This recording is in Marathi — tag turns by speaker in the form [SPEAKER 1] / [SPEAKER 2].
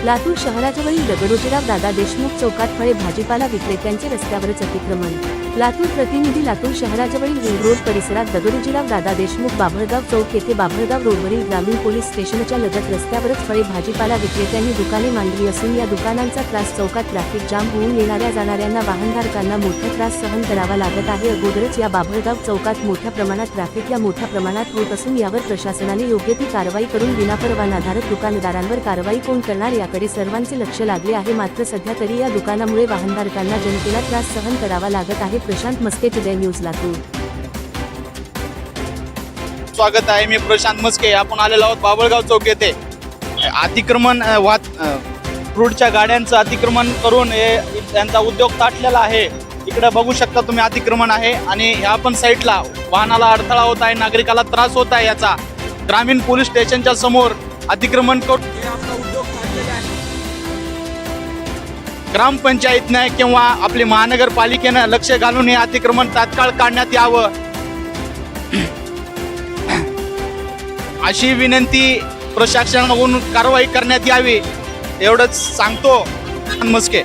[SPEAKER 1] लातूर शहराजवळील दगडोजीराव दादा देशमुख चौकात फळे भाजीपाला विक्रेत्यांचे रस्त्यावरच अतिक्रमण। लातूर प्रतिनिधी लातूर शहराजवळील रिंग रोड परिसरात दगडोजीराव दादा देशमुख बाभळगाव चौक येथे बाभळगाव रोडवरील ग्रामीण पोलीस स्टेशनच्या लगत रस्त्यावरच फळे भाजीपाला विक्रेत्यांनी दुकाने मांडली असून या दुकानांचा त्रास चौकात ट्रॅफिक जाम होऊन येणाऱ्या जाणाऱ्यांना वाहनधारकांना मोठा त्रास सहन करावा लागत आहे। अगोदरच या बाभळगाव चौकात मोठ्या प्रमाणात ट्रॅफिक मोठ्या प्रमाणात होत असून यावर प्रशासनाने योग्य ती कारवाई करून विनापरवानाधारक दुकानदारांवर कारवाई कोण करणार याकडे सर्वांचे लक्ष लागले आहे। मात्र सध्या तरी या दुकानामुळे वाहनधारकांना जनतेला त्रास सहन करावा लागत आहे। Prashant Maske, today news, Latur.
[SPEAKER 2] स्वागत आहे, मी प्रशांत मस्के। आपण आलेलो आहोत बाभळगाव चौक येथे। अतिक्रमण फ्रूटच्या गाड्यांचं अतिक्रमण करून त्यांचा उद्योग ताटलेला आहे। इकडे बघू शकता तुम्ही अतिक्रमण आहे आणि ह्या पण साईडला वाहनाला अडथळा होत आहे, नागरिकाला त्रास होत आहे। याचा ग्रामीण पोलीस स्टेशनच्या समोर अतिक्रमण करून आपला उद्योग ताटलेला आहे। ग्रामपंचायतने किंवा आपली महानगरपालिकेने लक्ष घालून हे अतिक्रमण तात्काळ काढण्यात यावं अशी विनंती प्रशासनाकडून कारवाई करण्यात यावी, एवढंच सांगतो मस्के।